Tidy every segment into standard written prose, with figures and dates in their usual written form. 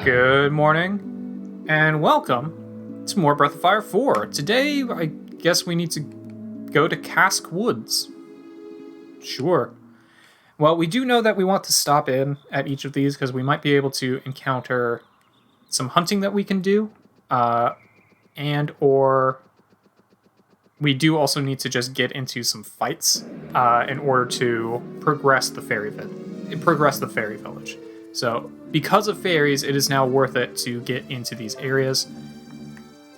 Good morning, and welcome to more Breath of Fire 4. Today, I guess we need to go to Kasq Woods. Sure. Well, we do know that we want to stop in at each of these because we might be able to encounter some hunting that we can do, and or we do also need to just get into some fights in order to progress the fairy village. So, because of fairies, it is now worth it to get into these areas.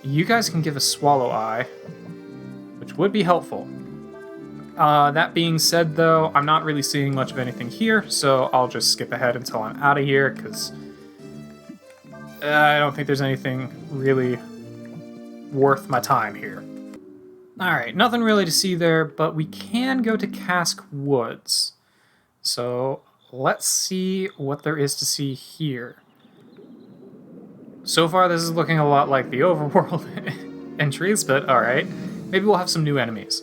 You guys can give a swallow eye, which would be helpful. That being said, though, I'm not really seeing much of anything here, so I'll just skip ahead until I'm out of here, because I don't think there's anything really worth my time here. Alright, nothing really to see there, but we can go to Kasq Woods. So, let's see what there is to see here. So far, this is looking a lot like the overworld entries, but alright. Maybe we'll have some new enemies.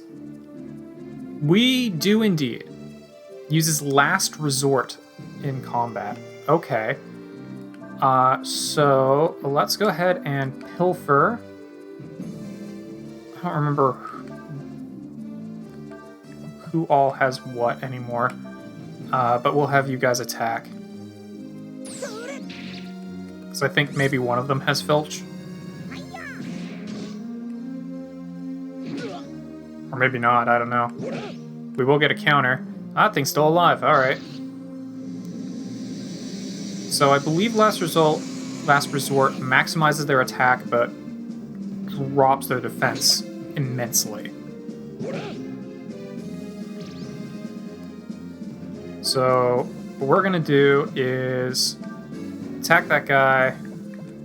We do indeed. Uses last resort in combat. Okay. So let's go ahead and pilfer. I don't remember who all has what anymore. But we'll have you guys attack. Because I think maybe one of them has Filch. Or maybe not, I don't know. We will get a counter. That thing's still alive, alright. So I believe Last Resort maximizes their attack, but drops their defense immensely. So what we're gonna do is attack that guy,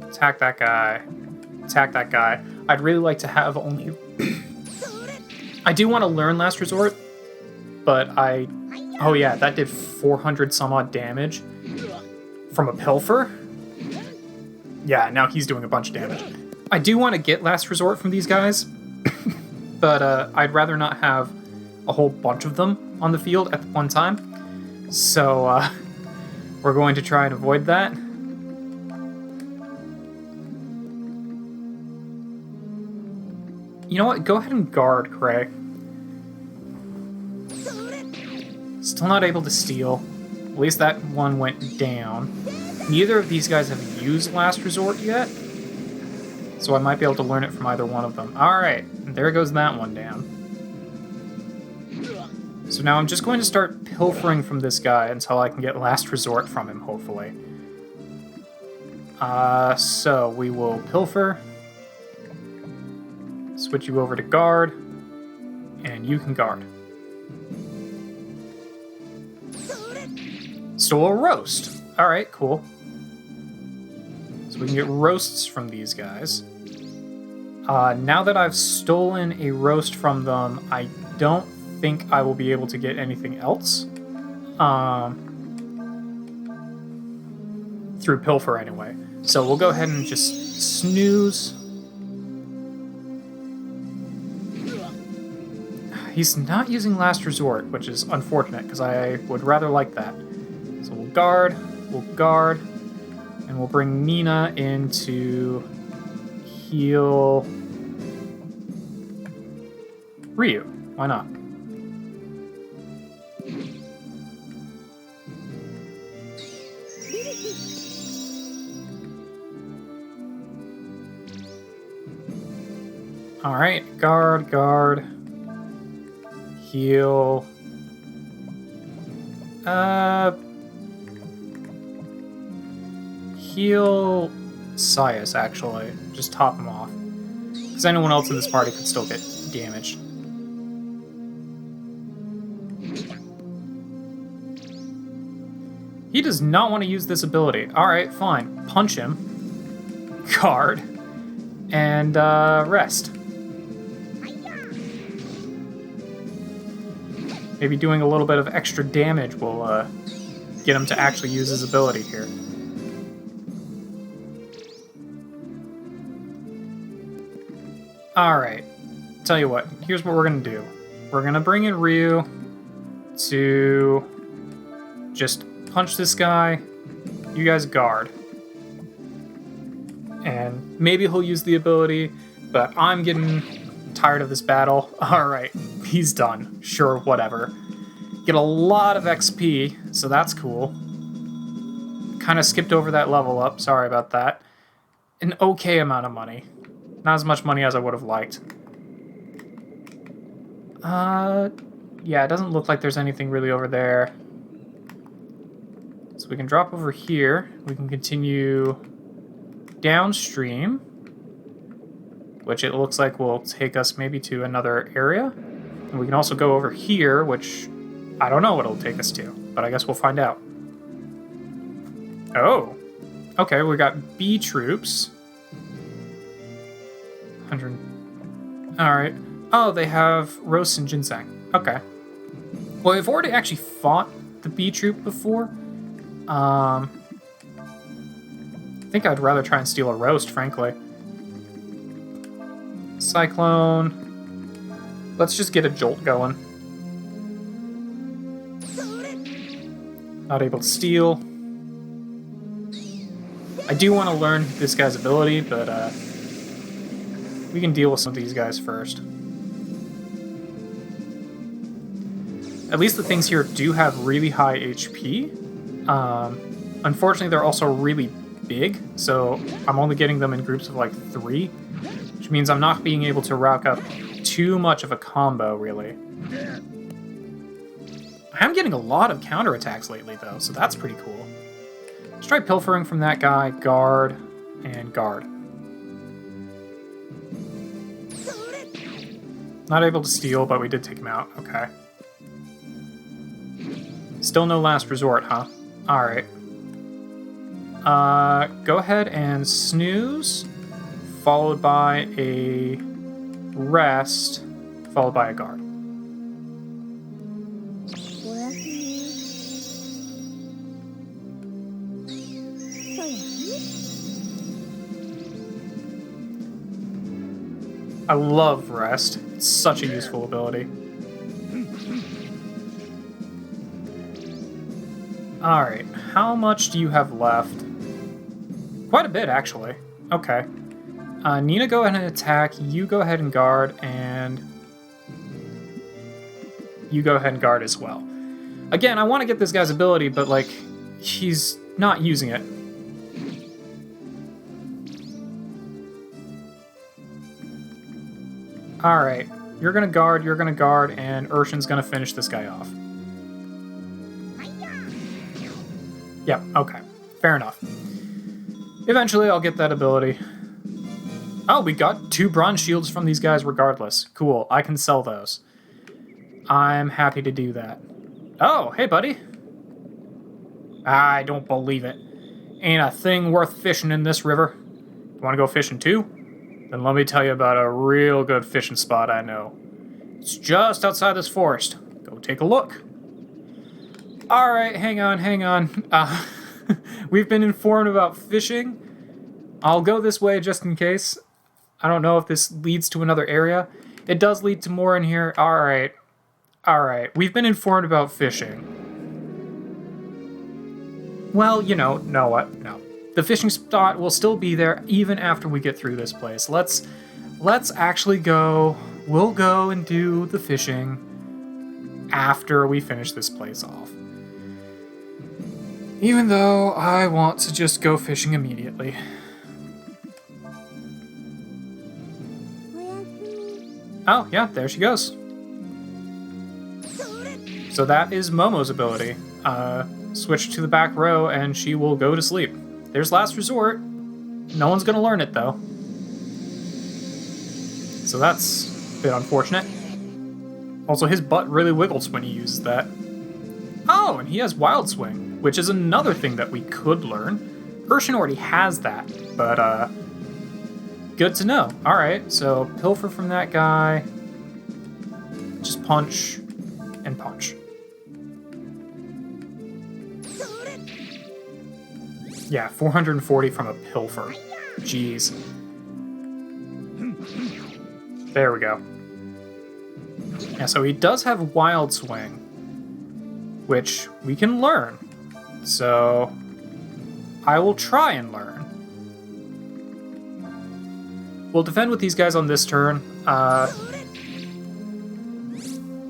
attack that guy, attack that guy. I'd really like to have only... I do want to learn Last Resort, but oh yeah, that did 400 some odd damage from a pilfer. Yeah, now he's doing a bunch of damage. I do want to get Last Resort from these guys, but I'd rather not have a whole bunch of them on the field at one time. So, we're going to try and avoid that. You know what? Go ahead and guard, Cray. Still not able to steal. At least that one went down. Neither of these guys have used Last Resort yet, so I might be able to learn it from either one of them. Alright, there goes that one down. So now I'm just going to start pilfering from this guy until I can get Last Resort from him, hopefully. So we will pilfer. Switch you over to guard. And you can guard. Stole a roast. Alright, cool. So we can get roasts from these guys. Now that I've stolen a roast from them, I don't think I will be able to get anything else. Through pilfer anyway. So we'll go ahead and just snooze. He's not using Last Resort, which is unfortunate, because I would rather like that. So we'll guard, and we'll bring Nina in to heal Ryu. Why not? Alright, guard. Heal. Heal Sias, actually. Just top him off. Because anyone else in this party could still get damaged. He does not want to use this ability. Alright, fine. Punch him. Guard. And, rest. Maybe doing a little bit of extra damage will, get him to actually use his ability here. Alright. Tell you what, here's what we're gonna do. We're gonna bring in Ryu to just punch this guy. You guys guard. And maybe he'll use the ability, but I'm getting tired of this battle. Alright, he's done. Sure, whatever. Get a lot of XP, so that's cool. Kind of skipped over that level up, sorry about that. An okay amount of money. Not as much money as I would have liked. Yeah, it doesn't look like there's anything really over there. So we can drop over here. We can continue downstream, which it looks like will take us maybe to another area. And we can also go over here, which I don't know what it'll take us to, but I guess we'll find out. Oh, okay, we got B troops. 100. All right. Oh, they have roast and ginseng. Okay. Well, we've already actually fought the B troop before. I think I'd rather try and steal a roast, frankly. Cyclone. Let's just get a jolt going. Not able to steal. I do want to learn this guy's ability, but we can deal with some of these guys first. At least the things here do have really high HP. Unfortunately, they're also really big, so I'm only getting them in groups of like 3, which means I'm not being able to rack up too much of a combo, really. I am getting a lot of counterattacks lately, though, so that's pretty cool. Let's try pilfering from that guy, guard, and guard. Not able to steal, but we did take him out. Okay. Still no last resort, huh? Alright. Go ahead and snooze, followed by a rest, followed by a guard. I love rest. It's such a useful ability. Alright, how much do you have left? Quite a bit, actually. Okay. Nina, go ahead and attack. You go ahead and guard, and you go ahead and guard as well. Again, I want to get this guy's ability, but, like, he's not using it. Alright, you're gonna guard, and Urshan's gonna finish this guy off. Yep, okay. Fair enough. Eventually, I'll get that ability. Oh, we got 2 bronze shields from these guys regardless. Cool, I can sell those. I'm happy to do that. Oh, hey, buddy. I don't believe it. Ain't a thing worth fishing in this river. You want to go fishing too? Then let me tell you about a real good fishing spot I know. It's just outside this forest. Go take a look. Alright, hang on. We've been informed about fishing. I'll go this way just in case. I don't know if this leads to another area. It does lead to more in here. Alright. We've been informed about fishing. Well, you know what? No. The fishing spot will still be there even after we get through this place. Let's actually go. We'll go and do the fishing after we finish this place off. Even though I want to just go fishing immediately. Oh, yeah, there she goes. So that is Momo's ability. Switch to the back row and she will go to sleep. There's last resort. No one's gonna learn it, though. So that's a bit unfortunate. Also, his butt really wiggles when he uses that. Oh, and he has Wild Swing, which is another thing that we could learn. Urshan already has that, but good to know. Alright, so pilfer from that guy. Just punch and punch. Yeah, 440 from a pilfer. Jeez. There we go. Yeah, so he does have Wild Swing, which we can learn. So I will try and learn. We'll defend with these guys on this turn.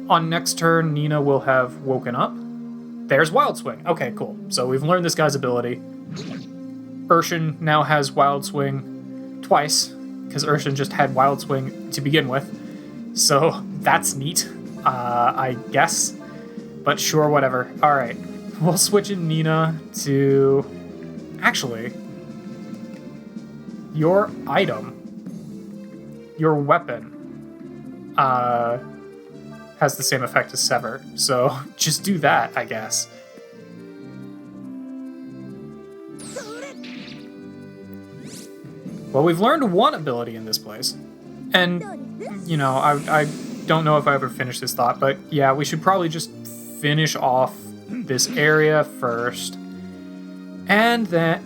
On next turn, Nina will have woken up. There's Wild Swing. Okay, cool. So we've learned this guy's ability. Urshan now has Wild Swing twice, because Urshan just had Wild Swing to begin with. So that's neat, I guess. But sure, whatever. Alright, we'll switch in Nina to... Actually, your item, your weapon, has the same effect as Sever. So just do that, I guess. Well, we've learned one ability in this place. And, you know, I don't know if I ever finished this thought, but yeah, we should probably just finish off this area first. And then...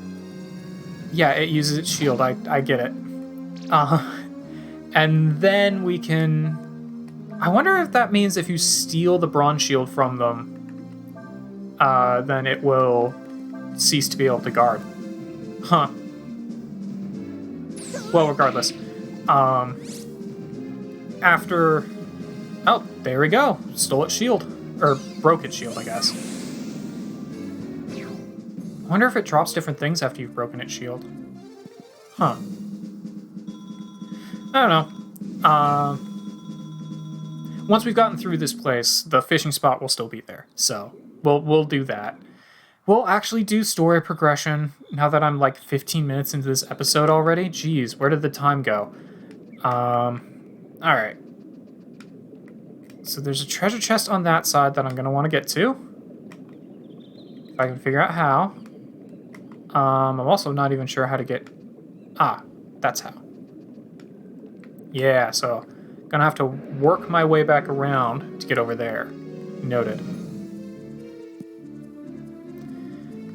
Yeah, it uses its shield, I get it. And then we can... I wonder if that means if you steal the bronze shield from them, then it will cease to be able to guard. Huh. Well, regardless. After... Oh, there we go. Stole its shield. Or broke its shield, I guess. I wonder if it drops different things after you've broken its shield. Huh. I don't know. Once we've gotten through this place, the fishing spot will still be there. So, we'll do that. We'll actually do story progression now that I'm like 15 minutes into this episode already. Jeez, where did the time go? Alright. So there's a treasure chest on that side that I'm going to want to get to. If I can figure out how. I'm also not even sure how to get... Ah, that's how. Yeah, so gonna have to work my way back around to get over there. Noted.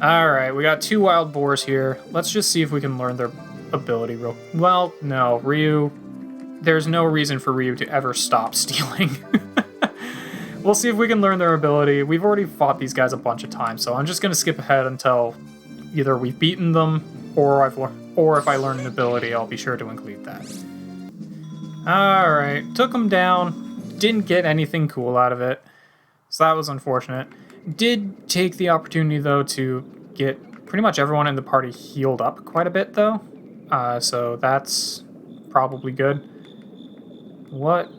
Alright, we got 2 wild boars here. Let's just see if we can learn their ability real... Well, no, Ryu... There's no reason for Ryu to ever stop stealing. We'll see if we can learn their ability. We've already fought these guys a bunch of times, so I'm just gonna skip ahead until either we've beaten them, or if I learn an ability, I'll be sure to include that. Alright, took him down. Didn't get anything cool out of it, so that was unfortunate. Did take the opportunity, though, to get pretty much everyone in the party healed up quite a bit, though. So that's probably good. What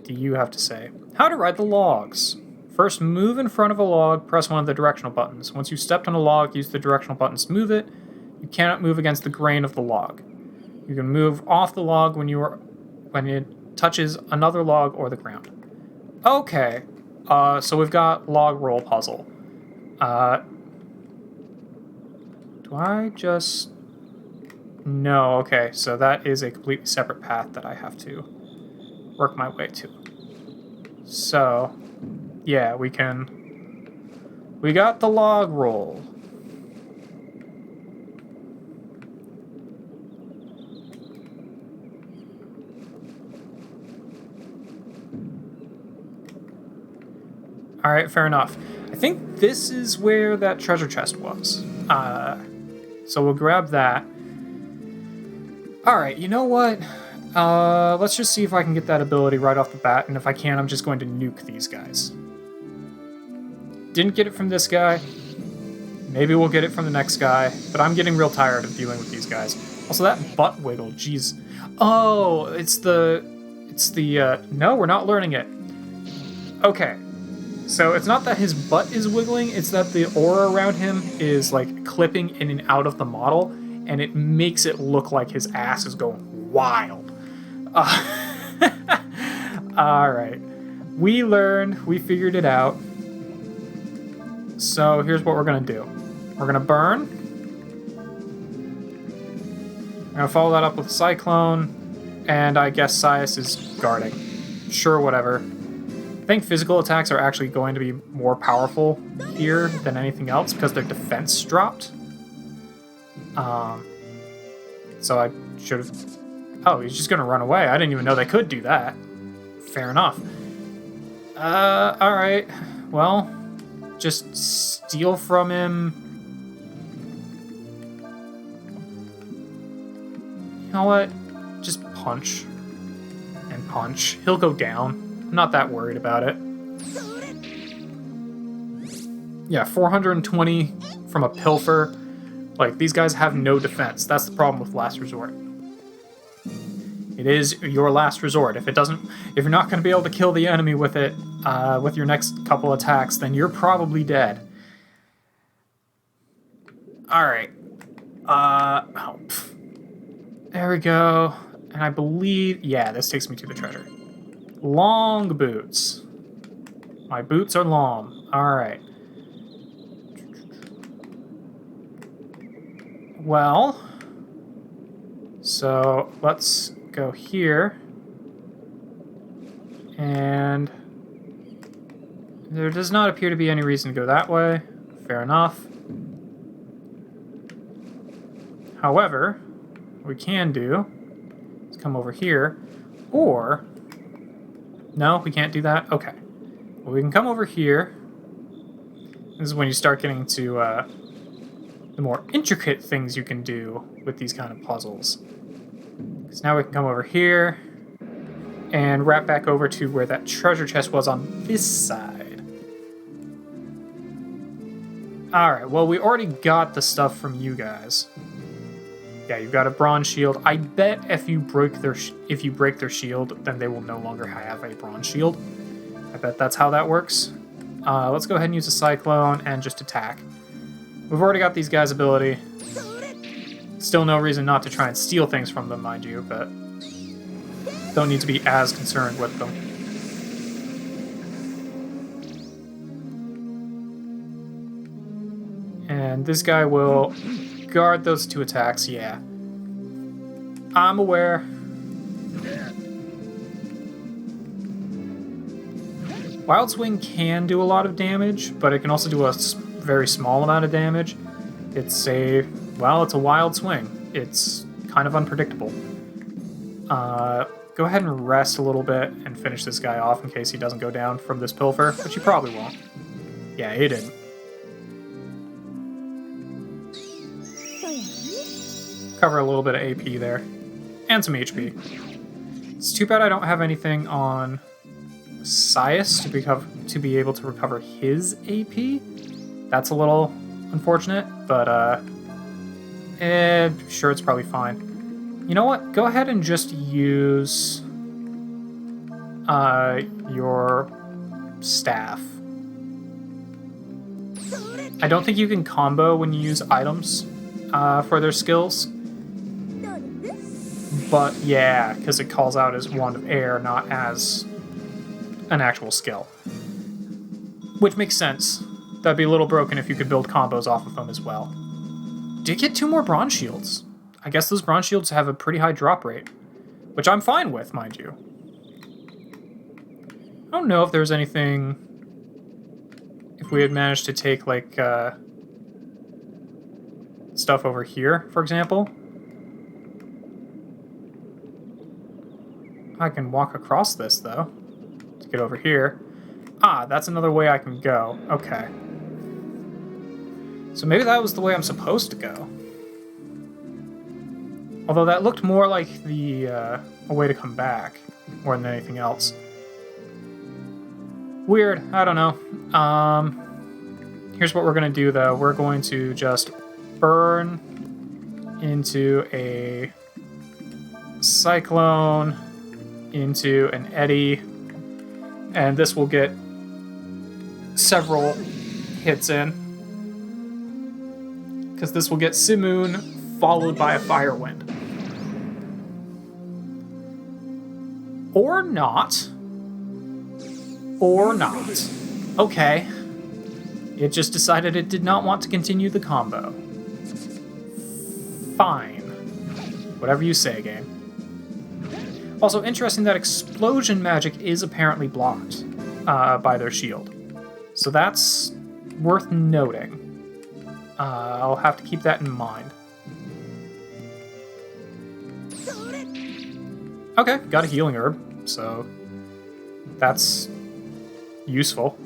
do you have to say? How to ride the logs. First, move in front of a log, press one of the directional buttons. Once you've stepped on a log, use the directional buttons to move it. You cannot move against the grain of the log. You can move off the log when it touches another log or the ground. Okay, so we've got log roll puzzle. Do I just... No, okay, so that is a completely separate path that I have to work my way to. So, yeah, we got the log roll. Alright, fair enough. I think this is where that treasure chest was. So we'll grab that. Alright, you know what? Let's just see if I can get that ability right off the bat, and if I can, I'm just going to nuke these guys. Didn't get it from this guy. Maybe we'll get it from the next guy, but I'm getting real tired of dealing with these guys. Also, that butt wiggle, jeez. Oh, it's the, no, we're not learning it. Okay. So it's not that his butt is wiggling, it's that the aura around him is like clipping in and out of the model, and it makes it look like his ass is going wild. Alright. We learned, we figured it out. So here's what we're gonna do. We're gonna burn. We're gonna follow that up with Cyclone, and I guess Sias is guarding. Sure, whatever. I think physical attacks are actually going to be more powerful here than anything else because their defense dropped. So I should have... Oh, he's just going to run away. I didn't even know they could do that. Fair enough. Alright. Well, just steal from him. You know what? just punch and punch. He'll go down. I'm not that worried about it. Yeah, 420 from a pilfer. Like, these guys have no defense. That's the problem with Last Resort. It is your last resort. If you're not going to be able to kill the enemy with it, with your next couple attacks, then you're probably dead. Alright. There we go. And I believe, yeah, this takes me to the treasure. Long boots. My boots are long. Alright. Well, so let's go here. And there does not appear to be any reason to go that way. Fair enough. However, what we can do is come over here, or... No, we can't do that? Okay. Well, we can come over here. This is when you start getting to the more intricate things you can do with these kind of puzzles. So now we can come over here and wrap back over to where that treasure chest was on this side. Alright, well, we already got the stuff from you guys. Yeah, you've got a bronze shield. I bet if you break their shield, then they will no longer have a bronze shield. I bet that's how that works. Let's go ahead and use a cyclone and just attack. We've already got these guys' ability. Still no reason not to try and steal things from them, mind you, but don't need to be as concerned with them. And this guy will guard those two attacks, yeah. I'm aware. Wild Swing can do a lot of damage, but it can also do a very small amount of damage. It's a Wild Swing. It's kind of unpredictable. Go ahead and rest a little bit and finish this guy off in case he doesn't go down from this pilfer, which he probably won't. Yeah, he didn't. Cover a little bit of AP there. And some HP. It's too bad I don't have anything on Sias to be able to recover his AP. That's a little unfortunate, but sure, it's probably fine. You know what? Go ahead and just use your staff. I don't think you can combo when you use items for their skills. But yeah, because it calls out as Wand of Air, not as an actual skill. Which makes sense. That'd be a little broken if you could build combos off of them as well. Did get 2 more bronze shields. I guess those bronze shields have a pretty high drop rate, which I'm fine with, mind you. I don't know if there's anything... If we had managed to take, like, stuff over here, for example. I can walk across this, though, to get over here. Ah, that's another way I can go. Okay. So maybe that was the way I'm supposed to go. Although that looked more like a way to come back, more than anything else. Weird, I don't know. Here's what we're gonna do, though. We're going to just burn into a cyclone, into an eddy, and this will get several hits in, because this will get Simoon followed by a Firewind. Or not. Or not. Okay. It just decided it did not want to continue the combo. Fine. Whatever you say, game. Also, interesting that explosion magic is apparently blocked by their shield. So that's worth noting. I'll have to keep that in mind. Okay, got a healing herb, so that's useful.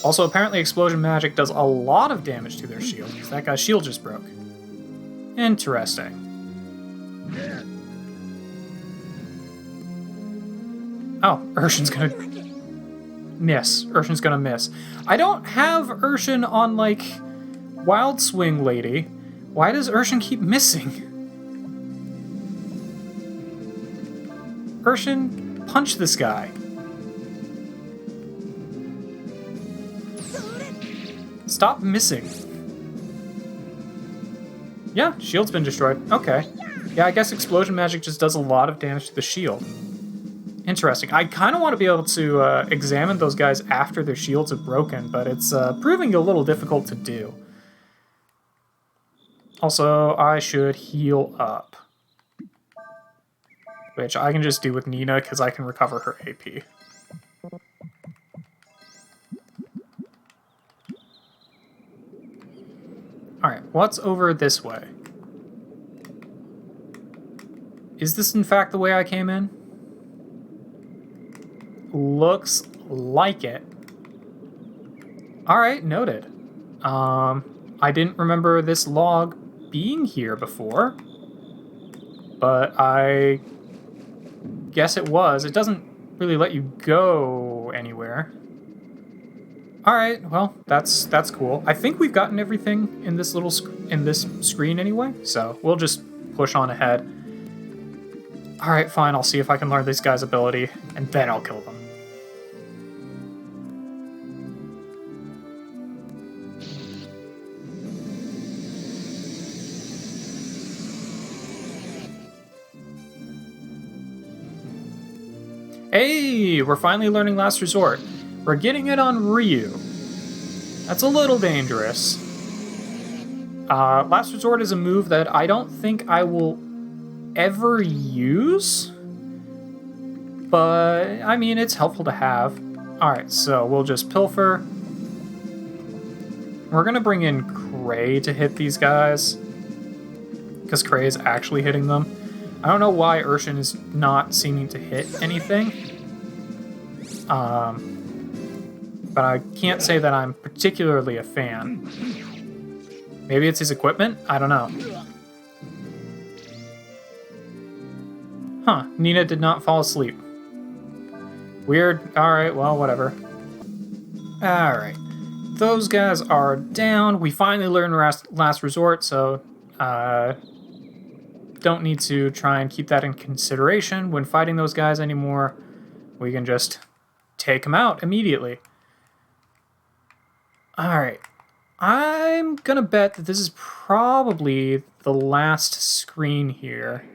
Also, apparently explosion magic does a lot of damage to their shield, because that guy's shield just broke. Interesting. Oh, Urshan's gonna miss. Urshan's gonna miss. I don't have Urshan on, like, Wild Swing Lady. Why does Urshan keep missing? Urshan, punch this guy. Stop missing. Yeah, shield's been destroyed. Okay. Yeah, I guess explosion magic just does a lot of damage to the shield. Interesting. I kind of want to be able to examine those guys after their shields have broken, but it's proving a little difficult to do. Also, I should heal up. Which I can just do with Nina, because I can recover her AP. Alright, what's over this way? Is this in fact the way I came in? Looks like it. Alright, noted. I didn't remember this log being here before, but I guess it was. It doesn't really let you go anywhere. Alright, well, that's cool. I think we've gotten everything in this little this screen anyway, so we'll just push on ahead. Alright, fine, I'll see if I can learn this guy's ability, and then I'll kill them. Hey, we're finally learning Last Resort. We're getting it on Ryu. That's a little dangerous. Last Resort is a move that I don't think I will ever use, but I mean, it's helpful to have. Alright, so we'll just pilfer. We're gonna bring in Cray to hit these guys, because Cray is actually hitting them. I don't know why Urshan is not seeming to hit anything. But I can't say that I'm particularly a fan. Maybe it's his equipment? I don't know. Huh, Nina did not fall asleep. Weird. Alright, well, whatever. Alright. Those guys are down. We finally learned Last Resort, so don't need to try and keep that in consideration when fighting those guys anymore. We can just take them out immediately. Alright. I'm gonna bet that this is probably the last screen here.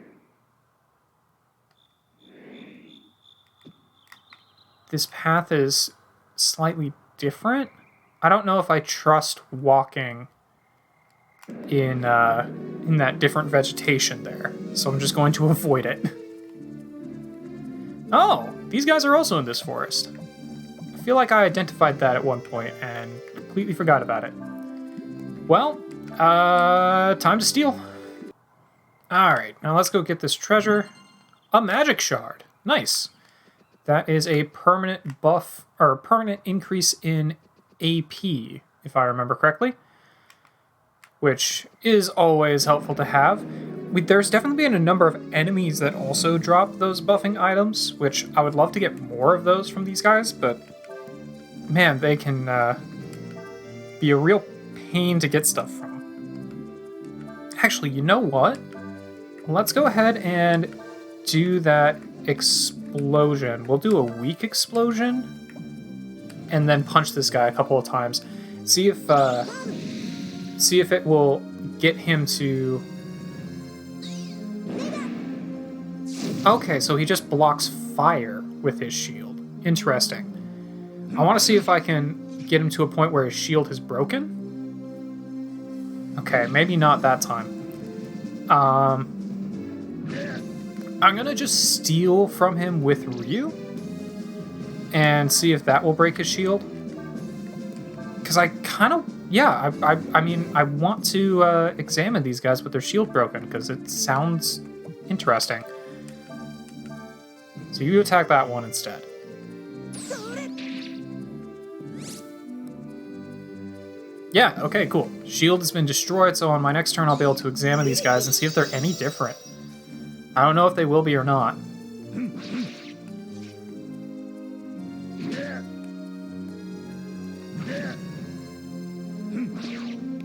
This path is slightly different. I don't know if I trust walking in that different vegetation there, so I'm just going to avoid it. Oh, these guys are also in this forest. I feel like I identified that at one point and completely forgot about it. Well, time to steal. Alright, now let's go get this treasure. A magic shard. Nice. That is a permanent buff, or permanent increase in AP, if I remember correctly. Which is always helpful to have. There's definitely been a number of enemies that also drop those buffing items, which I would love to get more of those from these guys, but man, they can be a real pain to get stuff from. Actually, you know what? Let's go ahead and do that explosion. We'll do a weak explosion and then punch this guy a couple of times. See if it will get him to... Okay, so he just blocks fire with his shield. Interesting. I want to see if I can get him to a point where his shield has broken. Okay, maybe not that time. I'm gonna just steal from him with Ryu and see if that will break his shield. Because I kind of... Yeah, I mean, I want to examine these guys with their shield broken, because it sounds interesting. So you attack that one instead. Yeah, okay, cool. Shield has been destroyed, so on my next turn I'll be able to examine these guys and see if they're any different. I don't know if they will be or not.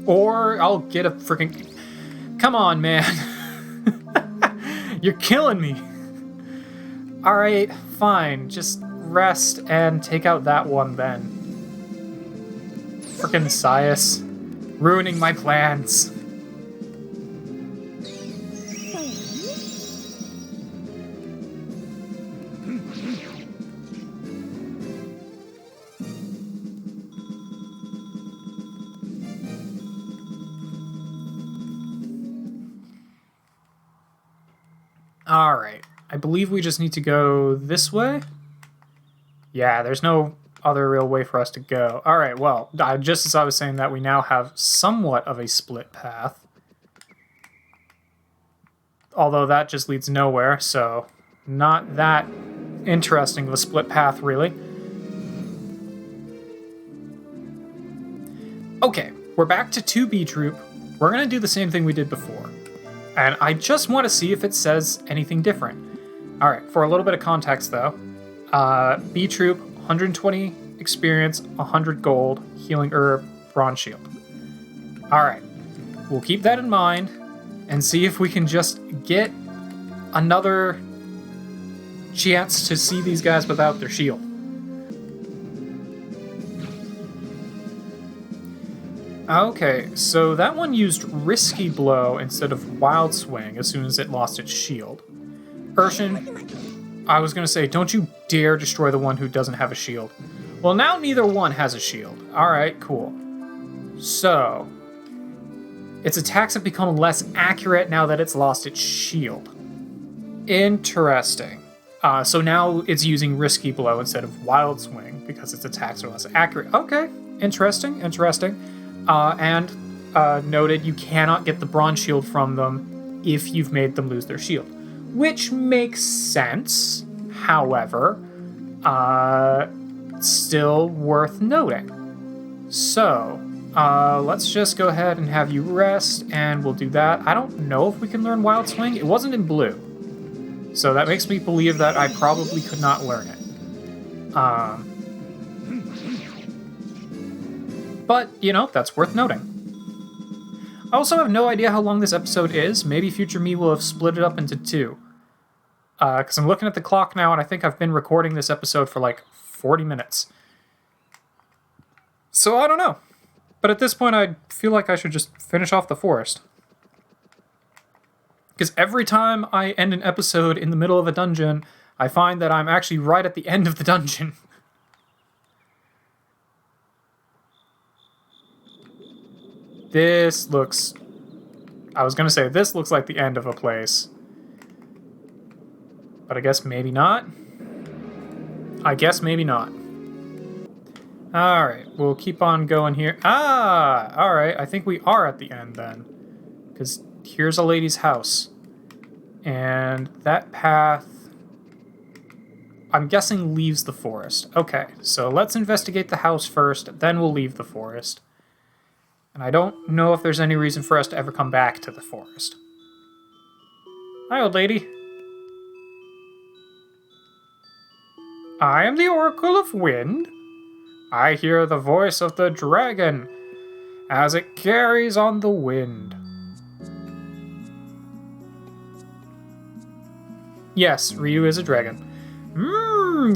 Or I'll get a freaking... Come on, man. You're killing me. Alright, fine. Just rest and take out that one then. Frickin' Sias. Ruining my plans. Alright, I believe we just need to go this way? Yeah, there's no other real way for us to go. Alright, well, just as I was saying that, we now have somewhat of a split path. Although that just leads nowhere, so not that interesting of a split path, really. Okay, we're back to 2B Troop. We're going to do the same thing we did before. And I just want to see if it says anything different. Alright, for a little bit of context though. B Troop, 120 experience, 100 gold, healing herb, bronze shield. Alright, we'll keep that in mind and see if we can just get another chance to see these guys without their shield. Okay, so that one used Risky Blow instead of Wild Swing as soon as it lost its shield. Urshin, I was going to say, don't you dare destroy the one who doesn't have a shield. Well, now neither one has a shield. Alright, cool. So, its attacks have become less accurate now that it's lost its shield. Interesting. So now it's using Risky Blow instead of Wild Swing because its attacks are less accurate. Okay, interesting. Noted, you cannot get the bronze shield from them if you've made them lose their shield. Which makes sense, however, still worth noting. So, let's just go ahead and have you rest, and we'll do that. I don't know if we can learn Wild Swing. It wasn't in blue. So that makes me believe that I probably could not learn it. But, you know, that's worth noting. I also have no idea how long this episode is. Maybe future me will have split it up into two. Because I'm looking at the clock now, and I think I've been recording this episode for like 40 minutes. So I don't know. But at this point, I feel like I should just finish off the forest. Because every time I end an episode in the middle of a dungeon, I find that I'm actually right at the end of the dungeon. This looks... I was going to say, this looks like the end of a place. But I guess maybe not. Alright, we'll keep on going here. Alright, I think we are at the end then. Because here's a lady's house. And that path, I'm guessing, leaves the forest. Okay, so let's investigate the house first, then we'll leave the forest. And I don't know if there's any reason for us to ever come back to the forest. Hi, old lady. I am the Oracle of Wind. I hear the voice of the dragon as it carries on the wind. Yes, Ryu is a dragon.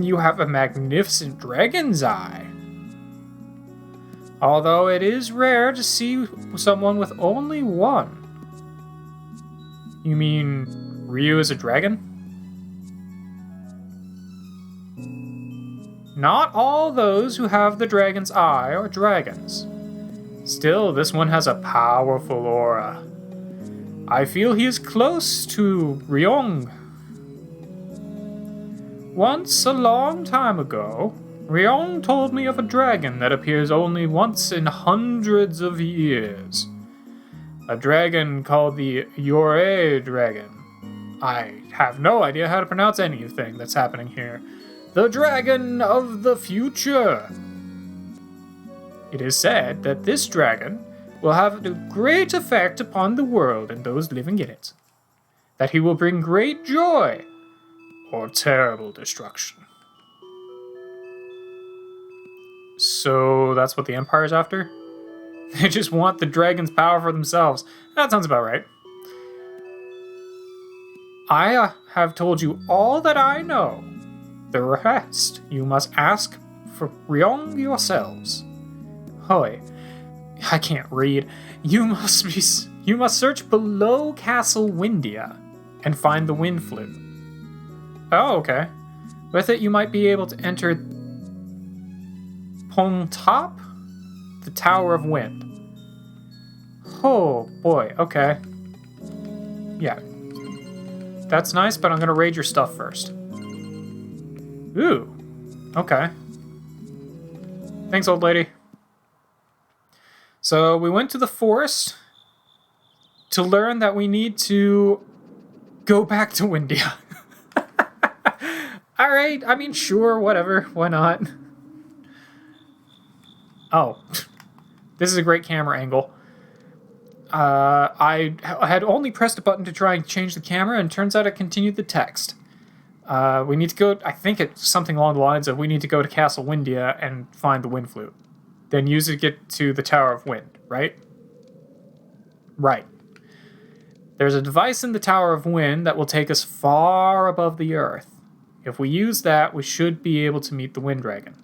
You have a magnificent dragon's eye. Although it is rare to see someone with only one. You mean Ryu is a dragon? Not all those who have the dragon's eye are dragons. Still, this one has a powerful aura. I feel he is close to Ryong. Once, a long time ago, Ryong told me of a dragon that appears only once in hundreds of years. A dragon called the Yore dragon. I have no idea how to pronounce anything that's happening here. The dragon of the future. It is said that this dragon will have a great effect upon the world and those living in it. that he will bring great joy or terrible destruction. So that's what the Empire's after? They just want the dragon's power for themselves. That sounds about right. I have told you all that I know. The rest you must ask for Ryong yourselves. Hoy, I can't read. You must search below Castle Windia and find the wind flute. Oh, okay. With it, you might be able to enter Top, the Tower of Wind. Oh boy, okay. Yeah. That's nice, but I'm gonna raid your stuff first. Ooh. Okay. Thanks, old lady. So we went to the forest to learn that we need to go back to Windia. Alright, I mean, sure, whatever. Why not? Oh. This is a great camera angle. I had only pressed a button to try and change the camera, and turns out it continued the text. We need to go, I think it's something along the lines of, we need to go to Castle Windia and find the wind flute. Then use it to get to the Tower of Wind, right? Right. There's a device in the Tower of Wind that will take us far above the earth. If we use that, we should be able to meet the Wind Dragon.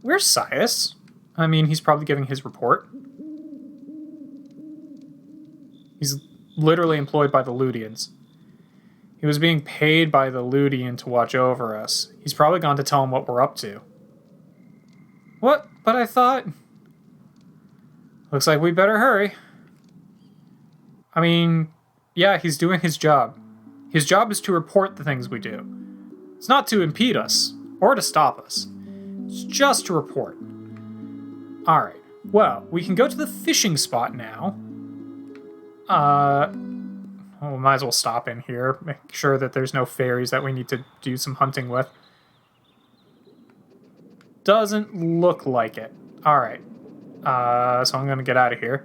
Where's Sias? I mean, he's probably giving his report. He's literally employed by the Ludians. He was being paid by the Ludian to watch over us. He's probably gone to tell him what we're up to. What? But I thought... Looks like we better hurry. I mean, yeah, he's doing his job. His job is to report the things we do. It's not to impede us, or to stop us. It's just to report. Alright, well, we can go to the fishing spot now. We might as well stop in here. Make sure that there's no fairies that we need to do some hunting with. Doesn't look like it. Alright. So I'm gonna get out of here.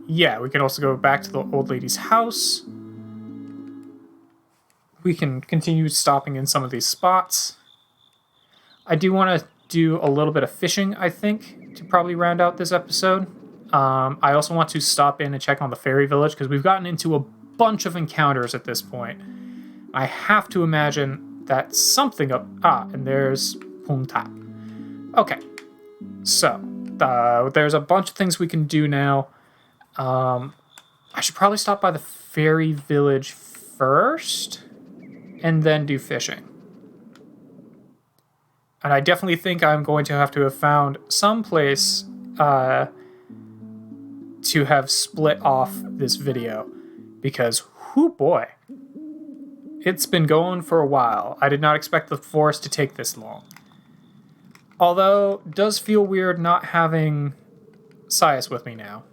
Yeah, we can also go back to the old lady's house. We can continue stopping in some of these spots. I do want to do a little bit of fishing, I think, to probably round out this episode. I also want to stop in and check on the fairy village, because we've gotten into a bunch of encounters at this point. I have to imagine that something up... Ah, and there's Tap. Okay, so there's a bunch of things we can do now. I should probably stop by the fairy village first, and then do fishing. And I definitely think I'm going to have found some place to have split off this video, because, whoo boy, it's been going for a while. I did not expect the forest to take this long. Although, it does feel weird not having Sias with me now.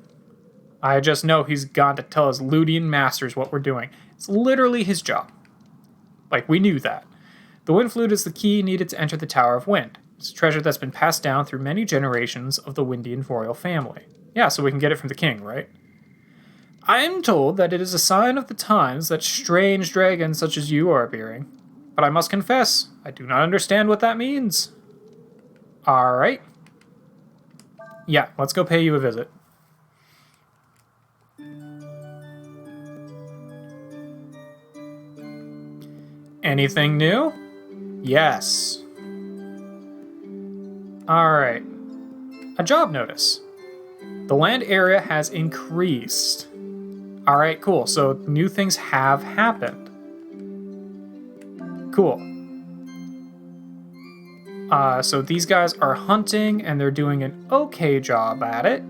I just know he's gone to tell his Ludian masters what we're doing. It's literally his job. Like, we knew that. The wind flute is the key needed to enter the Tower of Wind. It's a treasure that's been passed down through many generations of the Windian royal family. Yeah, so we can get it from the king, right? I'm told that it is a sign of the times that strange dragons such as you are appearing. But I must confess, I do not understand what that means. Alright. Yeah, let's go pay you a visit. Anything new? Yes. Alright. A job notice. The land area has increased. Alright, cool. So new things have happened. Cool. So these guys are hunting, and they're doing an okay job at it.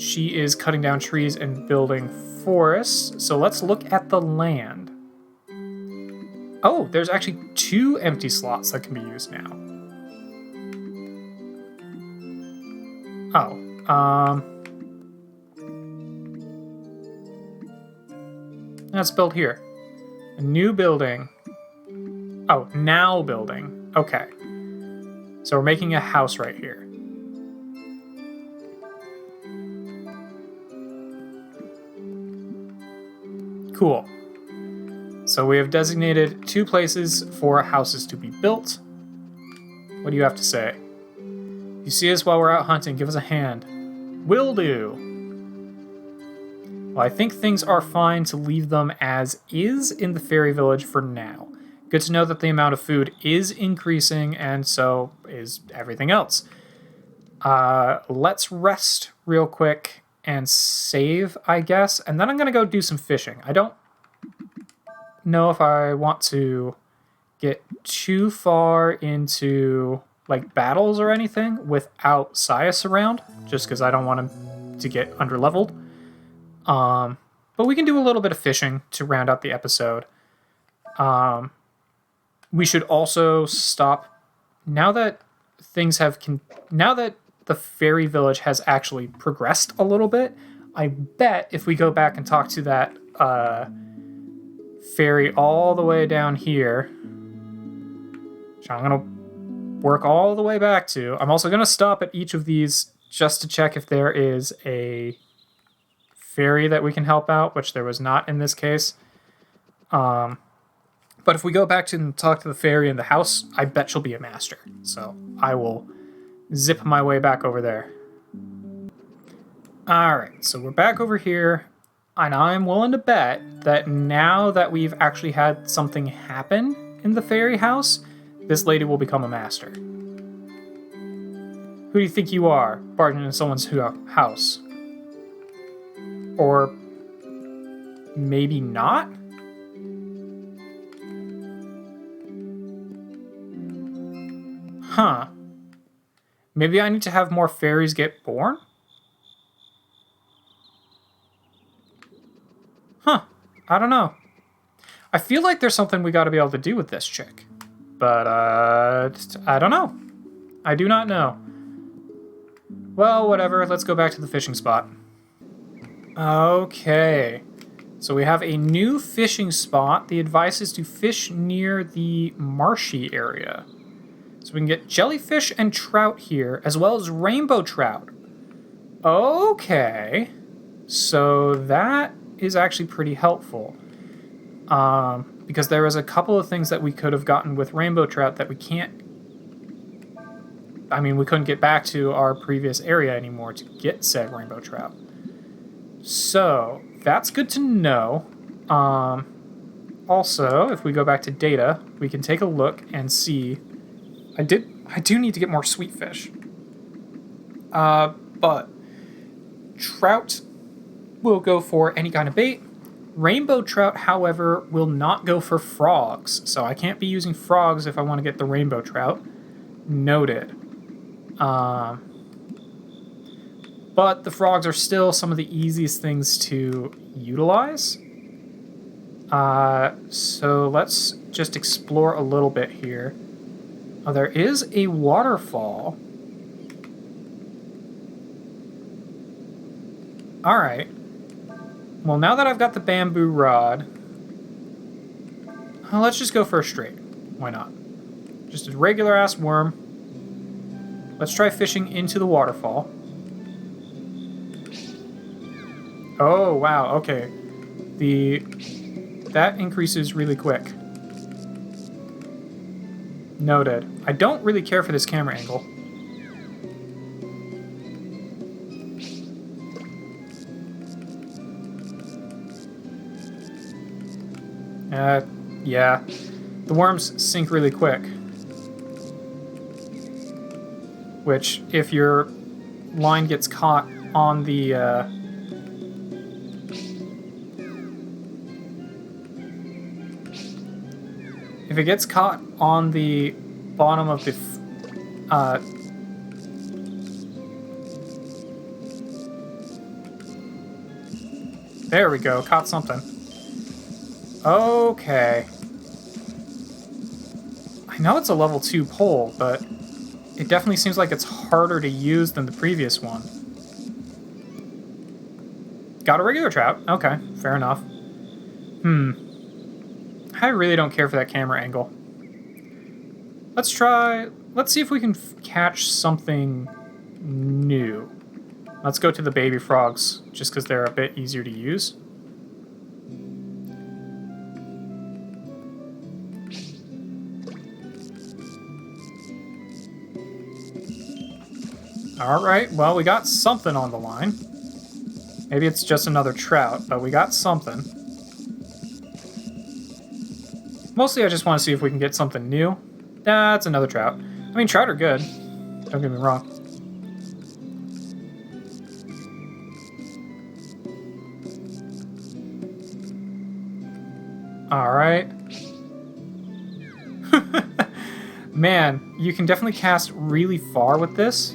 She is cutting down trees and building forests. So let's look at the land. Oh, there's actually 2 empty slots that can be used now. Oh, Let's build here. A new building. Oh, now building. Okay. So we're making a house right here. Cool. So we have designated 2 places for houses to be built. What do you have to say? You see us while we're out hunting, give us a hand. Will do. Well, I think things are fine to leave them as is in the fairy village for now. Good to know that the amount of food is increasing, and so is everything else. Let's rest real quick and save, I guess, and then I'm going to go do some fishing. I don't know if I want to get too far into like battles or anything without Sias around, just because I don't want him to get underleveled. But we can do a little bit of fishing to round out the episode. We should also stop now that now that the fairy village has actually progressed a little bit. I bet if we go back and talk to that fairy all the way down here, which I'm gonna work all the way back to. I'm also gonna stop at each of these just to check if there is a fairy that we can help out, which there was not in this case. But if we go back to and talk to the fairy in the house, I bet she'll be a master. So I will zip my way back over there. Alright, so we're back over here, and I'm willing to bet that now that we've actually had something happen in the fairy house, this lady will become a master. Who do you think you are, barging into someone's house? Or maybe not? Huh. Maybe I need to have more fairies get born? Huh. I don't know. I feel like there's something we gotta be able to do with this chick. But, I don't know. I do not know. Well, whatever. Let's go back to the fishing spot. Okay. So we have a new fishing spot. The advice is to fish near the marshy area. So we can get jellyfish and trout here, as well as rainbow trout. Okay. So that is actually pretty helpful. Because there was a couple of things that we could have gotten with rainbow trout that we can't... I mean, we couldn't get back to our previous area anymore to get said rainbow trout. So, that's good to know. Also, if we go back to data, we can take a look and see... I do need to get more sweet fish. But trout will go for any kind of bait. Rainbow trout, however, will not go for frogs. So I can't be using frogs if I want to get the rainbow trout. Noted. But the frogs are still some of the easiest things to utilize. So let's just explore a little bit here. Oh, there is a waterfall. Alright. Well, now that I've got the bamboo rod, let's just go for a straight. Why not? Just a regular-ass worm. Let's try fishing into the waterfall. Oh, wow, okay. That increases really quick. Noted. I don't really care for this camera angle. Yeah. The worms sink really quick. Which, if your line gets caught on the, if it gets caught on the bottom of the, there we go, caught something. Okay. I know it's a level 2 pole, but it definitely seems like it's harder to use than the previous one. Got a regular trout. Okay, fair enough. I really don't care for that camera angle. Let's see if we can catch something new. Let's go to the baby frogs, just because they're a bit easier to use. Alright, well, we got something on the line. Maybe it's just another trout, but we got something. Mostly I just want to see if we can get something new. That's another trout. I mean, trout are good. Don't get me wrong. Alright. Man, you can definitely cast really far with this.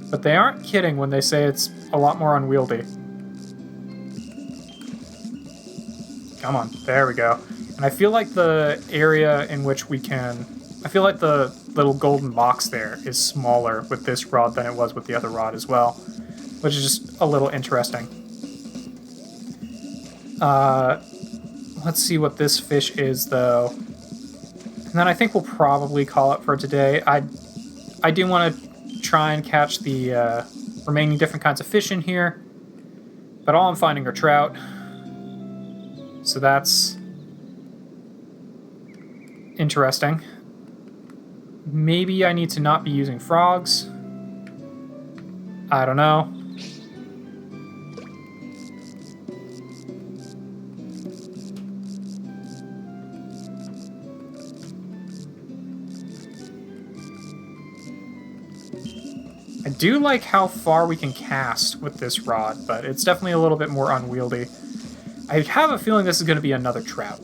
But they aren't kidding when they say it's a lot more unwieldy. Come on, there we go. And I feel like the area in which we can... I feel like the little golden box there is smaller with this rod than it was with the other rod as well. Which is just a little interesting. Let's see what this fish is, though. And then I think we'll probably call it for today. I do want to try and catch the remaining different kinds of fish in here. But all I'm finding are trout. So that's interesting. Maybe I need to not be using frogs. I don't know. I do like how far we can cast with this rod, but it's definitely a little bit more unwieldy. I have a feeling this is going to be another trout.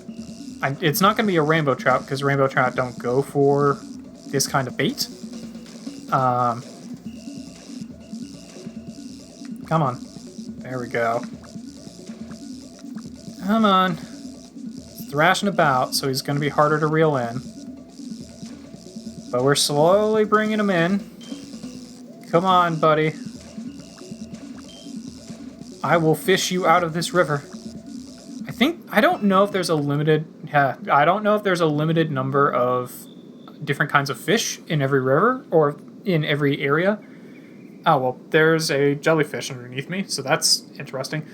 It's not going to be a rainbow trout, because rainbow trout don't go for this kind of bait. Come on. There we go. Come on. He's thrashing about, so he's going to be harder to reel in. But we're slowly bringing him in. Come on, buddy. I will fish you out of this river. I don't know if there's a limited... Yeah, I don't know if there's a limited number of different kinds of fish in every river or in every area. Oh, well, there's a jellyfish underneath me, so that's interesting.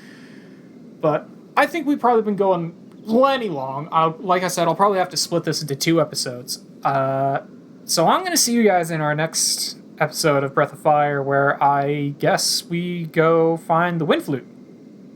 But I think we've probably been going plenty long. Like I said, I'll probably have to split this into 2 episodes. So I'm going to see you guys in our next episode of Breath of Fire, where I guess we go find the wind flute.